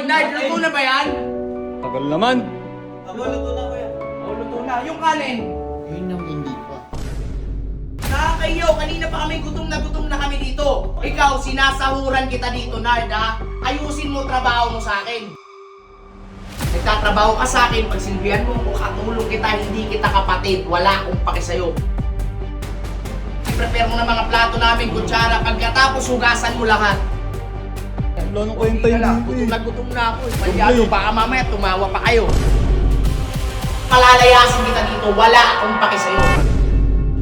Hoy, Nard, luto na ba yan? Tagal naman. Aba, luto na kuya. Oh, luto na. Yung kanin. Yun yung hindi pa. Nakakayo, kanina pa gutom na kami dito. Ikaw, sinasahuran kita dito, Nard, ha? Ayusin mo trabaho mo sa akin. Nagtatrabaho ka sa akin, pagsilbihan mo, katulong kita, hindi kita kapatid. Wala akong pake sa'yo. I-prepare mo ng mga plato namin, kutsara, pagkatapos hugasan mo lahat. Wala nang kwenta yun dito eh. Gutom na ako eh. Palyado, baka mamaya tumawa pa kayo. Palalayasin kita dito, wala akong pake sa'yo.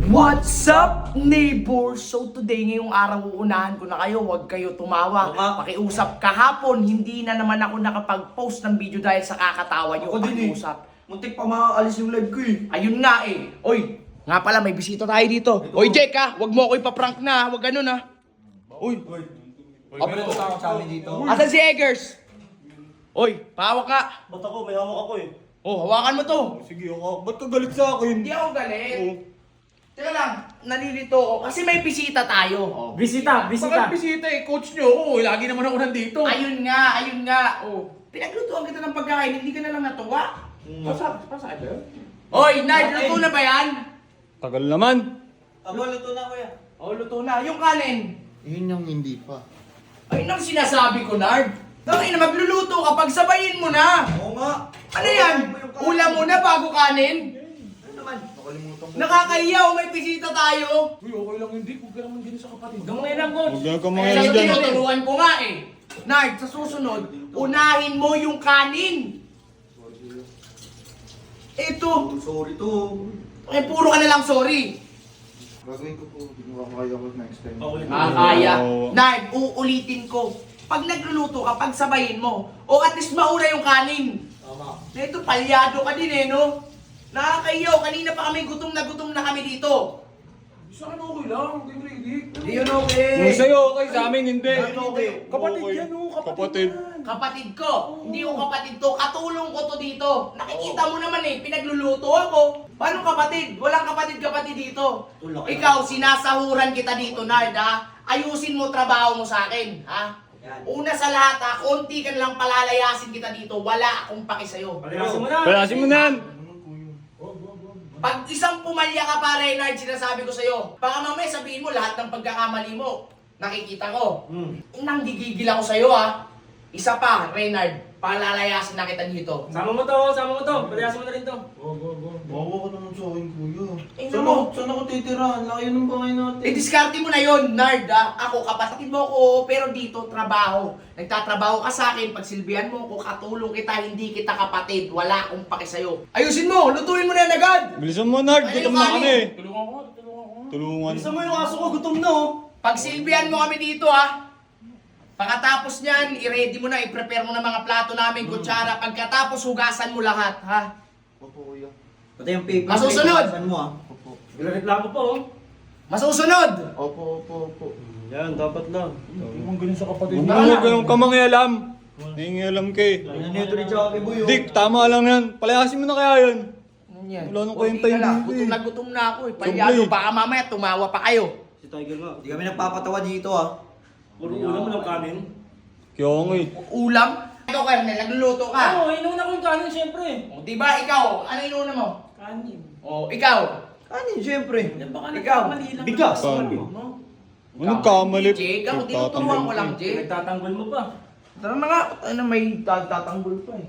What's up, neighbors? So today, ngayong araw, uunahan ko na kayo. Huwag kayo tumawa. Pakiusap kahapon, hindi na naman ako nakapag-post ng video dahil sa kakatawa nyo. Ako din eh. Pakiusap. Muntik pa makaalis yung live ko eh. Ayun nga eh. Oy, nga pala, may bisita tayo dito. Oy, Jake ha, huwag mo ako ipaprank na. Huwag ganun ha. Uy, may natutawag sa amin dito. Asan si Eggers? Oy, pahawak ka. Ba't ako? May hawak ako eh. Oh, hawakan mo to. Sige, ako. Ba't ka galit sa akin? Hindi ako galit. Teka lang, nalilito ako kasi may bisita tayo. Bisita. Bakit bisita eh? Coach nyo, oh, lagi naman ako nandito. Ayun nga. Oh, pinaglutuan kita ng pagkain, hindi ka na lang natuwa. Pasado? Oy, Nard, luto na ba yan? Tagal naman. Aba, luto na kuya. Oh, luto na. Yung kanin. Yun yung hindi pa. Ayun ang sinasabi ko, Nard. Tangina, magluluto ka, pagsabayin mo na. Oo nga. Ano yan? Ulam mo na bago kanin? Ano naman? Nakalimutan ko. Nakakahiya, may bisita tayo. Uy, okay lang hindi. Huwag ka naman ganun sa kapatid. Gamay lang, coach. Huwag ka mga Sa yan dyan. tinuturuan ko nga eh. Nard, sa susunod, unahin mo yung kanin. Ito. Sorry to. Eh, puro ka na lang sorry. Gagawin ko po. Hindi mo kaya ko next time. Kaya. Oo. Nard, uulitin ko. Pag nagluluto ka, pagsabayin mo. O at least mauna yung kanin. Tama. Na ito, palyado ka din eh, no? Nakakayaw, kanina pa gutom na kami dito. Sa akin okay lang, hindi ready. Hindi yun okay. Kung sa'yo okay, sa amin hindi. okay. Kapatid Okay. yan, oh, Kapatid. Kapatid ko, hindi ko kapatid to, katulong ko to dito. Nakikita mo naman eh, pinagluluto ako. Paano kapatid? Walang kapatid dito. Tulak ka Ikaw, sinasahuran kita dito, Nard, ha? Ayusin mo trabaho mo sa akin, ha? Yan. Una sa lahat, ha? Konti ka na lang palalayasin kita dito. Wala akong pake sa'yo. Palayasin mo na. Palasin mo na yan. Pag isang pumalya ka pa, Reynard, sinasabi ko sa'yo, baka mamaya sabihin mo lahat ng pagkakamali mo. Nakikita ko. Nang gigigil ako sa'yo, ha? Isa pa, Reynard, palalayasin na kita dito. Sama mo to. Palayasin mo na rin to. Bawa ka naman sa akin kuya. Tingnan mo. Saan ako titira? Ang laki ng bahay natin. I-discarte mo na yon, Nard, ha? Ako, kapatid mo ko, pero dito, trabaho. Nagtatrabaho ka sa akin, pagsilbihan mo ko, katulong kita, hindi kita kapatid. Wala akong pake sa'yo. Ayusin mo, lutuin mo na yan agad! Bilisan mo, Nard. Gutom na kami. Tulungan ko. Tulungan. Isa mo yung aso ko, gutom na oh. Pagsilbihan mo kami dito, ha? Pagkatapos niyan, i-ready mo na, i-prepare mo na mga plato namin, kutsara. Pagkatapos, hugasan mo lahat, ha? Opo kuya. Pati yung paper. Masusunod! Saan mo ah? Opo. Nilareklamo pa, oh. Masusunod! Opo. Yan, dapat lang. Hindi mo ganun sa kapatid. Huwag kayong kamangialam. Nangingialam ka eh. Nanito rin siya kay Buyo. Dick, tama lang yan. Palayasin mo na kaya yan. Ano yan? Wala nang Konti kwenta ka yun lang. dito eh. Gutom na ako eh. Palyado, Sobrang. baka mamaya tumawa pa kayo. Si Tiger nga. Hindi kami nagpapatawa dito ah. Puro ulam mo ng kanin. Kaya nga eh. Ulam? Ikaw, Kernel, nagluluto ka. Oo, inuuna ko yung kanin, syempre. O, diba, ikaw, ano inuuna mo? Kanin. O, ikaw. Kanin, syempre. Baka Ikaw, nagkamali lang. Bigas. Kanin. No? Anong kamali? Jake, ako tinuturuan ko lang, Jake. Nagtatanggol mo pa. Tara na nga, ano may tatanggol pa eh.